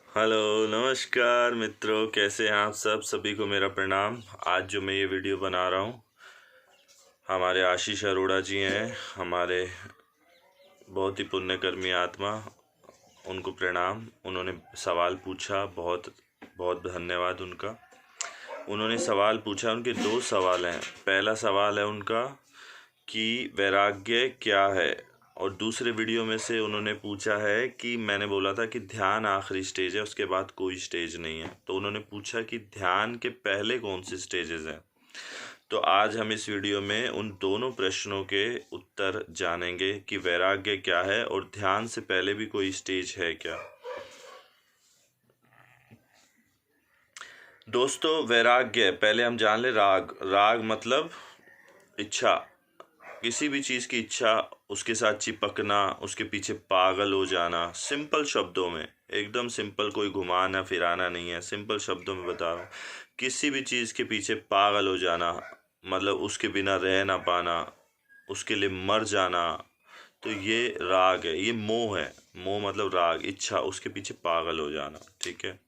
Hello नमस्कार मित्रों, कैसे हैं आप सब? सभी को मेरा प्रणाम। आज जो मैं ये वीडियो बना रहा हूँ, हमारे आशीष अरोड़ा जी हैं, हमारे बहुत ही पुण्यकर्मी आत्मा, उनको प्रणाम। उन्होंने सवाल पूछा, बहुत बहुत धन्यवाद उनका। उन्होंने सवाल पूछा, उनके दो सवाल हैं। पहला सवाल है उनका कि वैराग्य क्या है, और दूसरे वीडियो में से उन्होंने पूछा है कि मैंने बोला था कि ध्यान आखिरी स्टेज है, उसके बाद कोई स्टेज नहीं है। तो उन्होंने पूछा कि ध्यान के पहले कौन से स्टेजेस हैं। तो आज हम इस वीडियो में उन दोनों प्रश्नों के उत्तर जानेंगे कि वैराग्य क्या है और ध्यान से पहले भी कोई स्टेज है क्या। दोस्तों, वैराग्य पहले हम जान ले। राग, राग मतलब इच्छा, किसी भी चीज़ की इच्छा, उसके साथ चिपकना, उसके पीछे पागल हो जाना। सिंपल शब्दों में, एकदम सिंपल, कोई घुमाना फिराना नहीं है, सिंपल शब्दों में बता रहा हूँ। किसी भी चीज़ के पीछे पागल हो जाना, मतलब उसके बिना रह ना पाना, उसके लिए मर जाना, तो ये राग है, ये मोह है। मोह मतलब राग, इच्छा, उसके पीछे पागल हो जाना, ठीक है।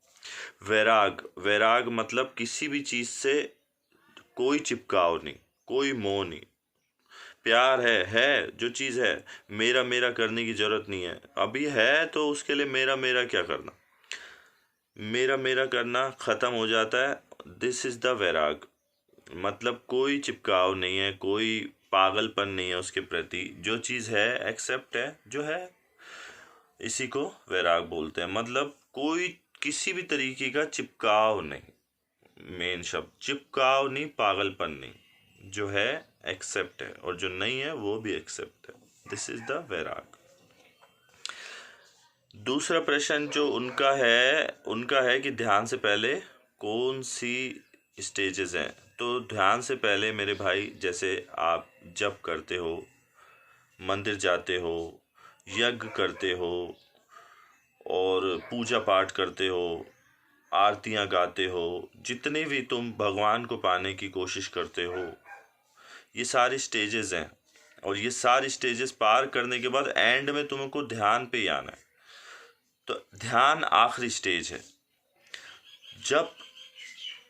वैराग, वैराग मतलब किसी भी चीज़ से कोई चिपकाव नहीं, कोई मोह नहीं। प्यार है जो चीज़ है, मेरा मेरा करने की जरूरत नहीं है। अभी है तो उसके लिए मेरा मेरा क्या करना, मेरा मेरा करना ख़त्म हो जाता है। दिस इज़ द वैराग। मतलब कोई चिपकाव नहीं है, कोई पागलपन नहीं है उसके प्रति। जो चीज़ है एक्सेप्ट है, जो है, इसी को वैराग बोलते हैं। मतलब कोई किसी भी तरीके का चिपकाव नहीं। मेन शब्द चिपकाव नहीं, पागलपन नहीं। जो है एक्सेप्ट है, और जो नहीं है वो भी एक्सेप्ट है। दिस इज द वैराग। दूसरा प्रश्न जो उनका है कि ध्यान से पहले कौन सी स्टेजेस हैं। तो ध्यान से पहले मेरे भाई, जैसे आप जप करते हो, मंदिर जाते हो, यज्ञ करते हो, और पूजा पाठ करते हो, आरतियां गाते हो, जितने भी तुम भगवान को पाने की कोशिश करते हो, ये सारी स्टेजेस हैं। और ये सारी स्टेजेस पार करने के बाद एंड में तुमको ध्यान पे ही आना है। तो ध्यान आखिरी स्टेज है। जप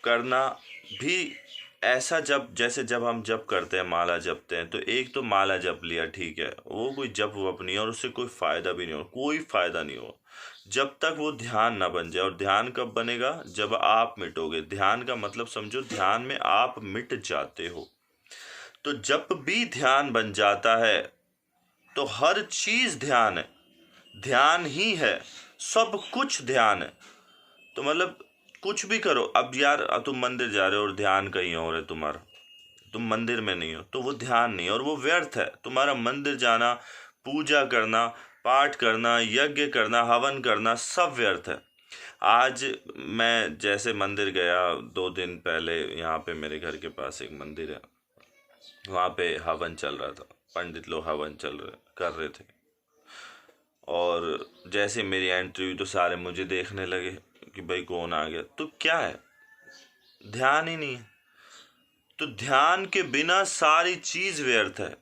करना भी ऐसा जप, जैसे जब हम जप करते हैं, माला जपते हैं, तो एक तो माला जप लिया, ठीक है, वो कोई जप वप नहीं है, और उससे कोई फायदा भी नहीं हो, कोई फायदा नहीं हो जब तक वो ध्यान ना बन जाए। और ध्यान कब बनेगा? जब आप मिटोगे। ध्यान का मतलब समझो, ध्यान में आप मिट जाते हो। तो जब भी ध्यान बन जाता है तो हर चीज ध्यान है, ध्यान ही है, सब कुछ ध्यान है। तो मतलब कुछ भी करो। अब यार तुम मंदिर जा रहे हो और ध्यान कहीं और है तुम्हारा, तुम मंदिर में नहीं हो, तो वो ध्यान नहीं है और वो व्यर्थ है। तुम्हारा मंदिर जाना, पूजा करना, पाठ करना, यज्ञ करना, हवन करना, सब व्यर्थ है। आज मैं जैसे मंदिर गया 2 दिन पहले, यहाँ पे मेरे घर के पास एक मंदिर है, वहाँ पे हवन चल रहा था, पंडित लोग हवन कर रहे थे। और जैसे मेरी एंट्री हुई तो सारे मुझे देखने लगे कि भाई कौन आ गया। तो क्या है? ध्यान ही नहीं है। तो ध्यान के बिना सारी चीज व्यर्थ है।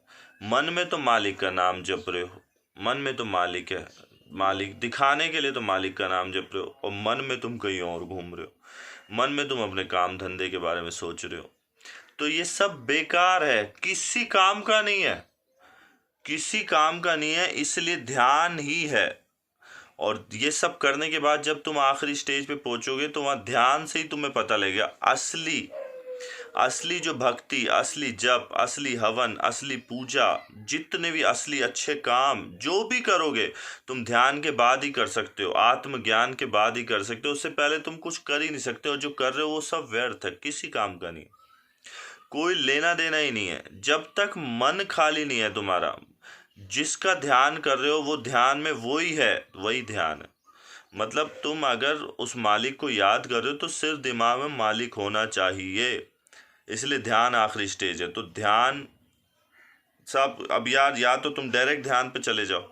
मन में तो मालिक का नाम जप रहे हो, मन में तो मालिक है, मालिक दिखाने के लिए तो मालिक का नाम जप रहे हो, और मन में तुम कहीं और घूम रहे हो, मन में तुम अपने काम धंधे के बारे में सोच रहे हो। तो ये सब बेकार है, किसी काम का नहीं है, किसी काम का नहीं है। इसलिए ध्यान ही है। और ये सब करने के बाद जब तुम आखिरी स्टेज पे पहुंचोगे, तो वहां ध्यान से ही तुम्हें पता लगेगा असली असली जो भक्ति, असली जप, असली हवन, असली पूजा, जितने भी असली अच्छे काम जो भी करोगे, तुम ध्यान के बाद ही कर सकते हो, आत्मज्ञान के बाद ही कर सकते हो। उससे पहले तुम कुछ कर ही नहीं सकते, और जो कर रहे हो वो सब व्यर्थ है, किसी काम का नहीं, कोई लेना देना ही नहीं है। जब तक मन खाली नहीं है तुम्हारा, जिसका ध्यान कर रहे हो वो ध्यान में वही है, वही ध्यान है। मतलब तुम अगर उस मालिक को याद कर रहे हो, तो सिर्फ दिमाग में मालिक होना चाहिए। इसलिए ध्यान आखिरी स्टेज है। तो ध्यान सब, अब यार या तो तुम डायरेक्ट ध्यान पे चले जाओ,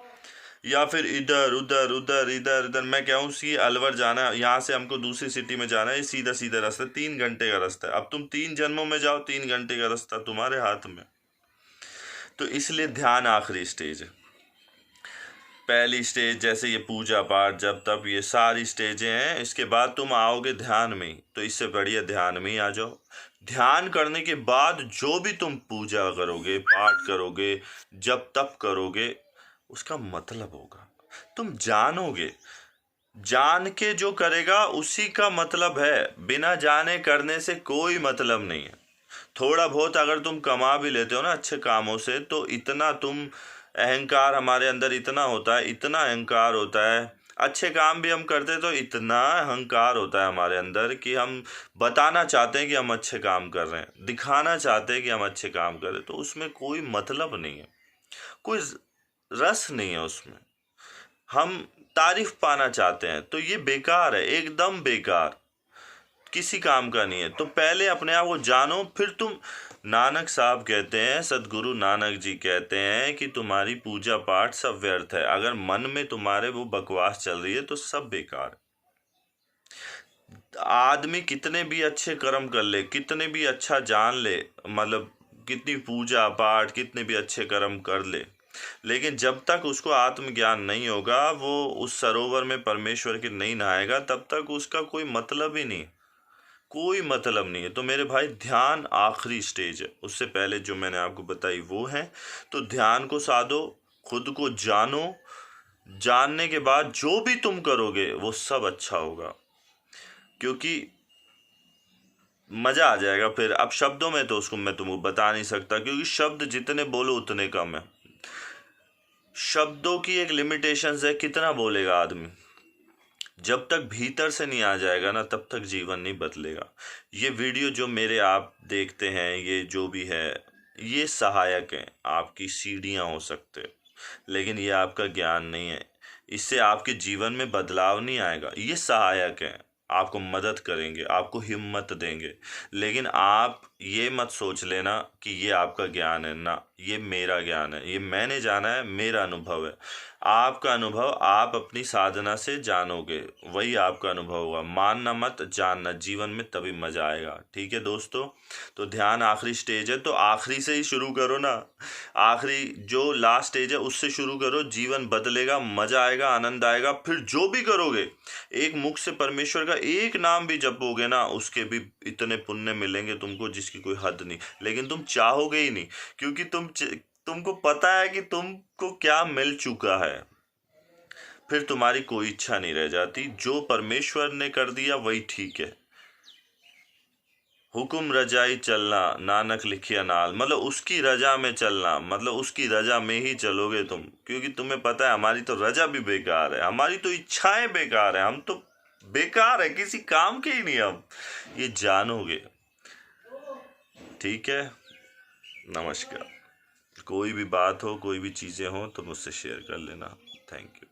या फिर इधर उधर उधर इधर इधर। मैं कहूँ सी अलवर जाना है, यहाँ से हमको दूसरी सिटी में जाना है, ये सीधा सीधा रास्ता, 3 घंटे का रास्ता है। अब तुम 3 जन्मों में जाओ, 3 घंटे का रास्ता तुम्हारे हाथ में। तो इसलिए ध्यान आखिरी स्टेज है। पहली स्टेज जैसे ये पूजा पाठ जब तब ये सारी स्टेजें हैं, इसके बाद तुम आओगे ध्यान में ही। तो इससे बढ़िया ध्यान में ही आ जाओ। ध्यान करने के बाद जो भी तुम पूजा करोगे, पाठ करोगे, जब तप करोगे, उसका मतलब होगा, तुम जानोगे। जान के जो करेगा उसी का मतलब है, बिना जाने करने से कोई मतलब नहीं है। थोड़ा बहुत अगर तुम कमा भी लेते हो ना अच्छे कामों से, तो इतना तुम अहंकार हमारे अंदर इतना होता है, इतना अहंकार होता है। अच्छे काम भी हम करते तो इतना अहंकार होता है हमारे अंदर कि हम बताना चाहते हैं कि हम अच्छे काम कर रहे हैं, दिखाना चाहते हैं कि हम अच्छे काम कर रहे हैं, तो उसमें कोई मतलब नहीं है, कोई रस नहीं है उसमें। हम तारीफ पाना चाहते हैं तो ये बेकार है, एकदम बेकार, किसी काम का नहीं है। तो पहले अपने आप को जानो, फिर तुम। नानक साहब कहते हैं, सदगुरु नानक जी कहते हैं कि तुम्हारी पूजा पाठ सब व्यर्थ है। अगर मन में तुम्हारे वो बकवास चल रही है तो सब बेकार है। आदमी कितने भी अच्छे कर्म कर ले, कितने भी अच्छा जान ले, मतलब कितनी पूजा पाठ, कितने भी अच्छे कर्म कर ले, लेकिन जब तक उसको आत्मज्ञान नहीं होगा, वो उस सरोवर में परमेश्वर के नहीं नहाएगा, तब तक उसका कोई मतलब ही नहीं, कोई मतलब नहीं है। तो मेरे भाई, ध्यान आखिरी स्टेज है, उससे पहले जो मैंने आपको बताई वो है। तो ध्यान को साधो, खुद को जानो, जानने के बाद जो भी तुम करोगे वो सब अच्छा होगा, क्योंकि मजा आ जाएगा। फिर अब शब्दों में तो उसको मैं तुमको बता नहीं सकता, क्योंकि शब्द जितने बोलो उतने कम है। शब्दों की एक लिमिटेशन है, कितना बोलेगा आदमी। जब तक भीतर से नहीं आ जाएगा ना, तब तक जीवन नहीं बदलेगा। ये वीडियो जो मेरे आप देखते हैं, ये जो भी है, ये सहायक हैं, आपकी सीढ़ियाँ हो सकते हैं, लेकिन ये आपका ज्ञान नहीं है। इससे आपके जीवन में बदलाव नहीं आएगा। ये सहायक हैं, आपको मदद करेंगे, आपको हिम्मत देंगे, लेकिन आप ये मत सोच लेना कि ये आपका ज्ञान है। ना, ये मेरा ज्ञान है, ये मैंने जाना है, मेरा अनुभव है। आपका अनुभव आप अपनी साधना से जानोगे, वही आपका अनुभव होगा। मानना मत, जानना। जीवन में तभी मजा आएगा। ठीक है दोस्तों, तो ध्यान आखिरी स्टेज है, तो आखिरी से ही शुरू करो ना। आखिरी जो लास्ट स्टेज है उससे शुरू करो, जीवन बदलेगा, मजा आएगा, आनंद आएगा। फिर जो भी करोगे, एक मुख से परमेश्वर का एक नाम भी जपोगे ना, उसके भी इतने पुण्य मिलेंगे तुमको जिसकी कोई हद नहीं। लेकिन तुम चाहोगे ही नहीं, क्योंकि तुमको पता है कि तुमको क्या मिल चुका है। फिर तुम्हारी कोई इच्छा नहीं रह जाती। जो परमेश्वर ने कर दिया वही ठीक है। हुकुम रजाई चलना, नानक लिखिया नाल, मतलब उसकी रजा में चलना, मतलब उसकी रजा में ही चलोगे तुम, क्योंकि तुम्हें पता है हमारी तो रजा भी बेकार है, हमारी तो इच्छाएं बेकार है, हम तो बेकार है, किसी काम के ही नहीं हम। ये जानोगे। ठीक है, नमस्कार। कोई भी बात हो, कोई भी चीज़ें हो तो मुझसे शेयर कर लेना। Thank you.